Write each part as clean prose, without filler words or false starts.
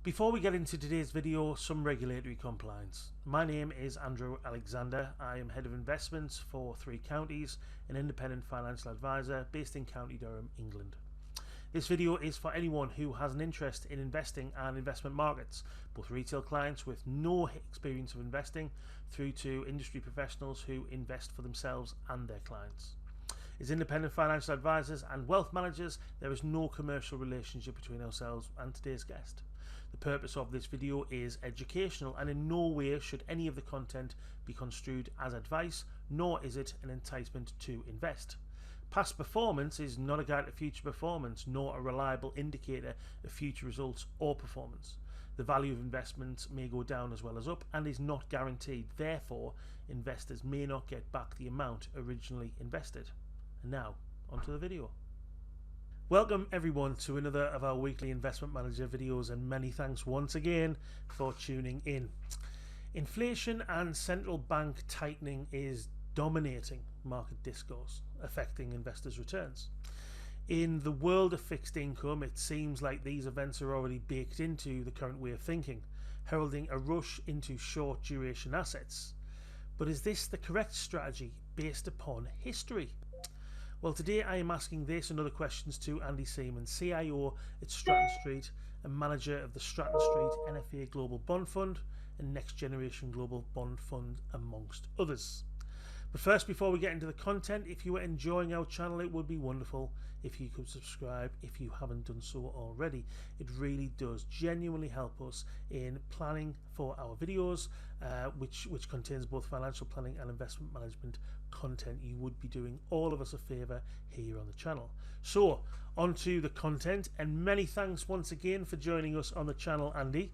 Before we get into today's video, some regulatory compliance. My name is Andrew Alexander. I am Head of Investments for Three Counties, an independent financial advisor based in County Durham, England. This video is for anyone who has an interest in investing and investment markets, both retail clients with no experience of investing through to industry professionals who invest for themselves and their clients. As independent financial advisors and wealth managers, there is no commercial relationship between ourselves and today's guest. The purpose of this video is educational, and in no way should any of the content be construed as advice, nor is it an enticement to invest. Past performance is not a guide to future performance, nor a reliable indicator of future results or performance. The value of investments may go down as well as up and is not guaranteed. Therefore, investors may not get back the amount originally invested. And now, onto the video. Welcome everyone to another of our weekly investment manager videos, and many thanks once again for tuning in. Inflation and central bank tightening is dominating market discourse, affecting investors' returns. In the world of fixed income, it seems like these events are already baked into the current way of thinking, heralding a rush into short duration assets. But is this the correct strategy based upon history? Well, today I am asking this and other questions to Andy Seaman, CIO at Stratton Street and manager of the Stratton Street NFA Global Bond Fund and Next Generation Global Bond Fund, amongst others. But first, before we get into the content, if you are enjoying our channel, it would be wonderful if you could subscribe if you haven't done so already. It really does genuinely help us in planning for our videos, which contains both financial planning and investment management content. You would be doing all of us a favour here on the channel. So on to the content, and many thanks once again for joining us on the channel, Andy.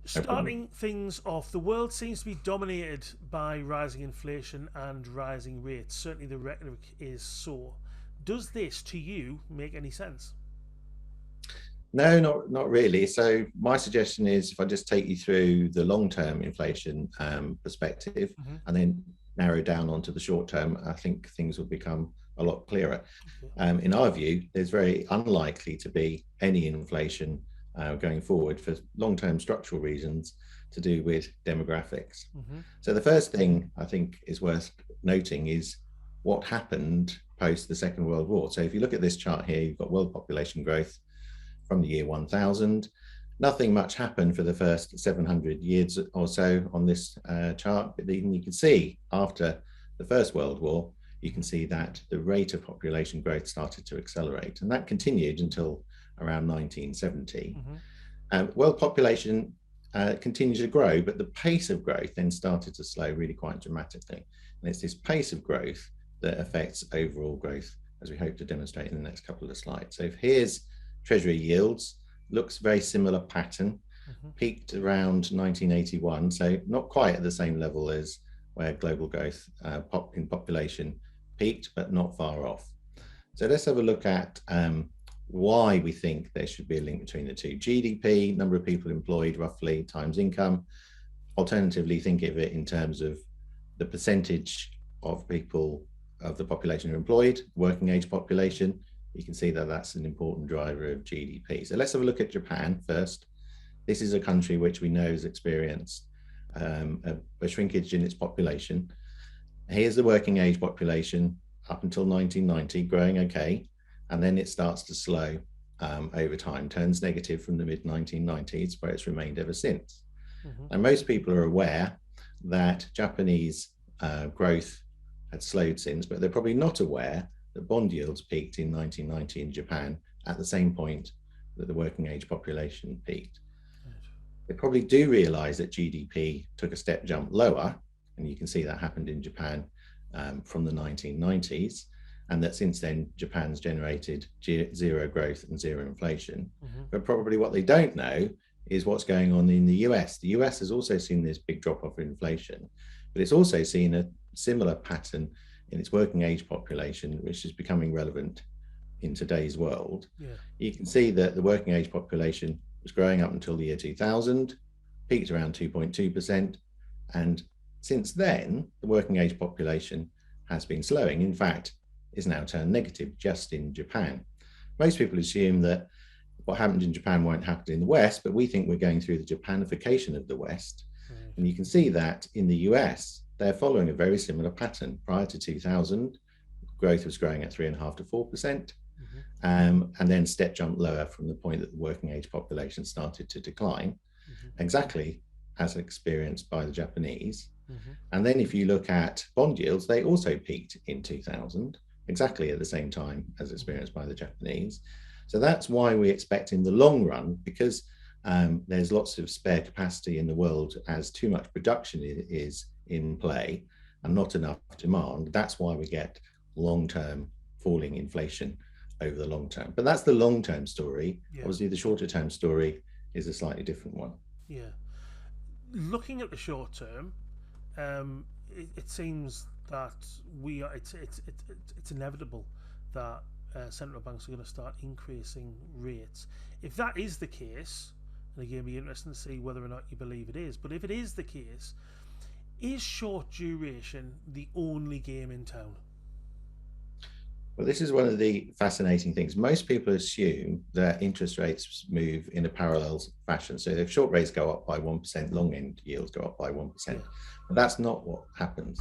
Starting things off, the world seems to be dominated by rising inflation and rising rates. Certainly the rhetoric is so. Does this, to you, make any sense? No, not really. So my suggestion is, if I just take you through the long-term inflation perspective and then narrow down onto the short-term, I think things will become a lot clearer. Okay. In our view, there's very unlikely to be any inflation going forward for long-term structural reasons to do with demographics. So the first thing I think is worth noting is what happened post the Second World War. So if you look at this chart here, you've got world population growth from the year 1000. Nothing much happened for the first 700 years or so on this chart, but then you can see after the First World War, you can see that the rate of population growth started to accelerate, and that continued until around 1970. World population continued to grow, but the pace of growth then started to slow really quite dramatically. And it's this pace of growth that affects overall growth, as we hope to demonstrate in the next couple of slides. So here's Treasury yields, looks very similar pattern, peaked around 1981, so not quite at the same level as where global growth in population peaked, but not far off. So let's have a look at why we think there should be a link between the two. GDP, number of people employed roughly, times income. Alternatively, think of it in terms of the percentage of people of the population who are employed, working age population. You can see that that's an important driver of GDP. So let's have a look at Japan first. This is a country which we know has experienced a shrinkage in its population. Here's the working age population up until 1990, growing okay, and then it starts to slow over time, turns negative from the mid-1990s, where it's remained ever since. And most people are aware that Japanese growth had slowed since, but they're probably not aware that bond yields peaked in 1990 in Japan at the same point that the working age population peaked. They probably do realize that GDP took a step jump lower, and you can see that happened in Japan from the 1990s, and that since then Japan's generated zero growth and zero inflation. But probably what they don't know is what's going on in the US. The US has also seen this big drop off in inflation, but it's also seen a similar pattern in its working age population, which is becoming relevant in today's world. You can see that the working age population was growing up until the year 2000, peaked around 2.2%, and since then the working age population has been slowing. In fact, is now turned negative just in Japan. Most people assume that what happened in Japan won't happen in the West, but we think we're going through the Japanification of the West. Right. And you can see that in the US, they're following a very similar pattern. Prior to 2000, growth was growing at 3.5 to 4%, and then step jump lower from the point that the working age population started to decline, exactly as experienced by the Japanese. And then if you look at bond yields, they also peaked in 2000, exactly at the same time as experienced by the Japanese. So that's why we expect in the long run, because there's lots of spare capacity in the world as too much production is in play and not enough demand. That's why we get long-term falling inflation over the long term. But that's the long-term story. Yeah. Obviously, the shorter-term story is a slightly different one. Yeah. Looking at the short term, it seems that it's inevitable that central banks are going to start increasing rates. If that is the case, and again, it'll be interesting to see whether or not you believe it is, but if it is the case, is short duration the only game in town? Well, this is one of the fascinating things. Most people assume that interest rates move in a parallel fashion. So if short rates go up by 1%, long end yields go up by 1%. Yeah. But that's not what happens.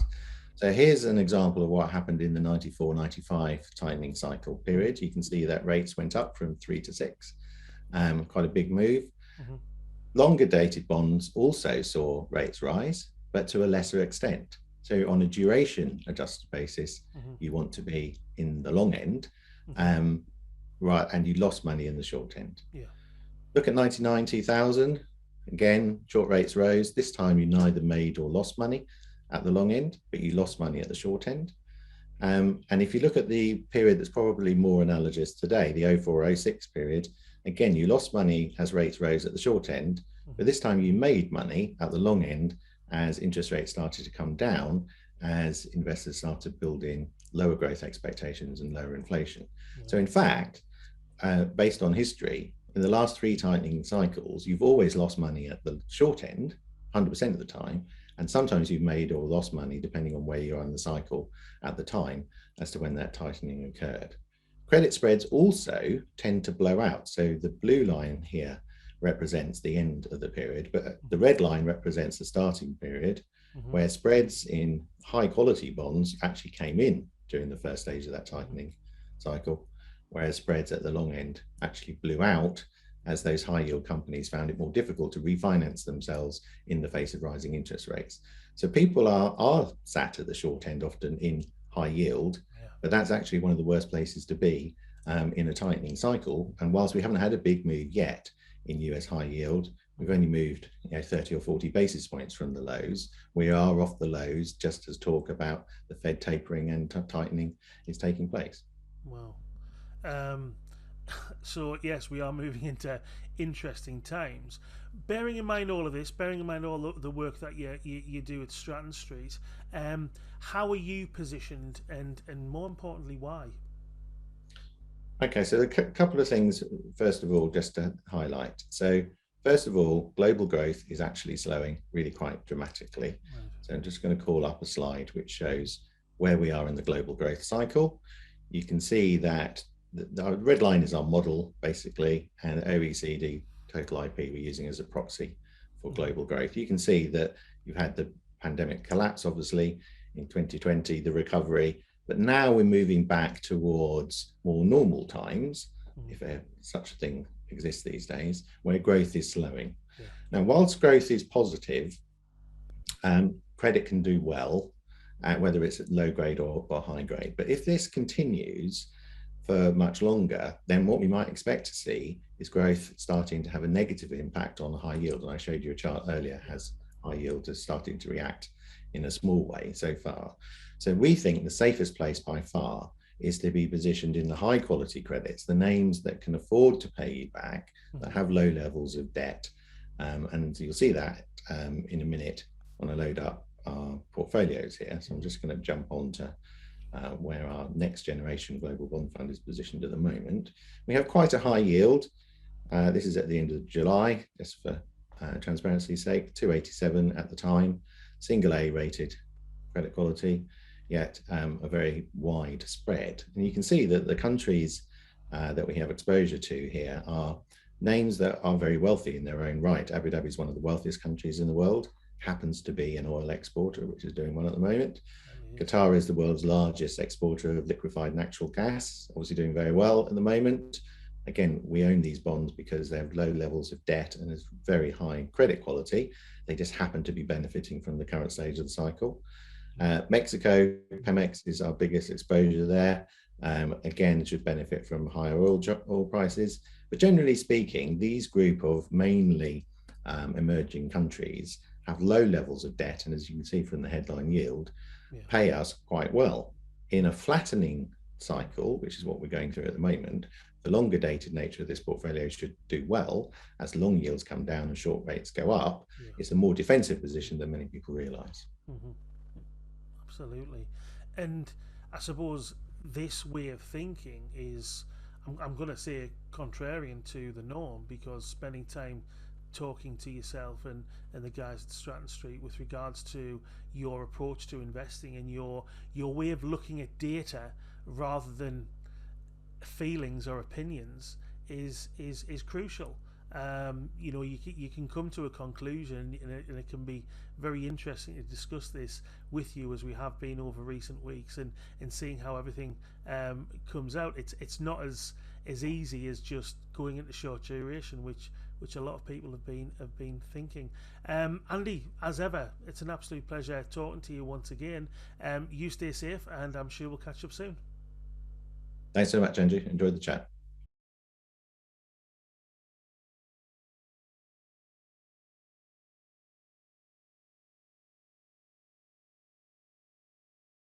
So here's an example of what happened in the 94-95 tightening cycle period. You can see that rates went up from 3 to 6, quite a big move. Longer dated bonds also saw rates rise, but to a lesser extent. So on a duration adjusted basis, you want to be in the long end, right? And you lost money in the short end. Yeah. Look at 99, 2000. Again, short rates rose. This time you neither made or lost money at the long end, but you lost money at the short end. And if you look at the period that's probably more analogous today, the 04-06 period, again, you lost money as rates rose at the short end, but this time you made money at the long end as interest rates started to come down, as investors started to build in lower growth expectations and lower inflation. Yeah. So in fact, based on history, in the last 3 tightening cycles, you've always lost money at the short end, 100% of the time, and sometimes you've made or lost money depending on where you are in the cycle at the time as to when that tightening occurred. Credit spreads also tend to blow out. So the blue line here represents the end of the period, but the red line represents the starting period, where spreads in high quality bonds actually came in during the first stage of that tightening cycle, whereas spreads at the long end actually blew out as those high yield companies found it more difficult to refinance themselves in the face of rising interest rates. So people are sat at the short end often in high yield, but that's actually one of the worst places to be in a tightening cycle. And whilst we haven't had a big move yet in US high yield, we've only moved 30 or 40 basis points from the lows. We are off the lows just as talk about the Fed tapering and tightening is taking place. Wow. So yes, we are moving into interesting times. Bearing in mind all of this, bearing in mind all the work that you do at Stratton Street, how are you positioned, and more importantly, why? Okay, so a couple of things, first of all, just to highlight. So first of all, global growth is actually slowing really quite dramatically. Right. So I'm just going to call up a slide which shows where we are in the global growth cycle. You can see that the red line is our model, basically, and OECD total IP we're using as a proxy for global growth. You can see that you've had the pandemic collapse, obviously, in 2020, the recovery, but now we're moving back towards more normal times, if such a thing exists these days, where growth is slowing. Yeah. Now, whilst growth is positive, credit can do well, whether it's at low grade or high grade. But if this continues for much longer, then what we might expect to see is growth starting to have a negative impact on the high yield. And I showed you a chart earlier, as high yield is starting to react in a small way so far. So we think the safest place by far is to be positioned in the high quality credits, the names that can afford to pay you back, that have low levels of debt. And you'll see that in a minute when I load up our portfolios here. So I'm just going to jump on to where our next generation global bond fund is positioned at the moment. We have quite a high yield. This is at the end of July, just for transparency's sake, 287 at the time, single A rated credit quality, yet a very wide spread. And you can see that the countries that we have exposure to here are names that are very wealthy in their own right. Abu Dhabi is one of the wealthiest countries in the world, happens to be an oil exporter, which is doing well at the moment. Qatar is the world's largest exporter of liquefied natural gas, obviously doing very well at the moment. Again, we own these bonds because they have low levels of debt and is very high credit quality. They just happen to be benefiting from the current stage of the cycle. Mexico, Pemex is our biggest exposure there. Again, should benefit from higher oil prices. But generally speaking, these group of mainly emerging countries have low levels of debt, and as you can see from the headline yield, pay us quite well. In a flattening cycle, which is what we're going through at the moment, the longer dated nature of this portfolio should do well. As long yields come down and short rates go up, it's a more defensive position than many people realize. Absolutely. And I suppose this way of thinking is, I'm going to say, contrarian to the norm, because spending time talking to yourself and the guys at Stratton Street with regards to your approach to investing and your way of looking at data rather than feelings or opinions is crucial. You can come to a conclusion, and it can be very interesting to discuss this with you, as we have been over recent weeks, and seeing how everything comes out. It's not as easy as just going into short duration, which a lot of people have been thinking. Andy, as ever, it's an absolute pleasure talking to you once again. You stay safe, and I'm sure we'll catch up soon. Thanks so much, Andrew. Enjoyed the chat.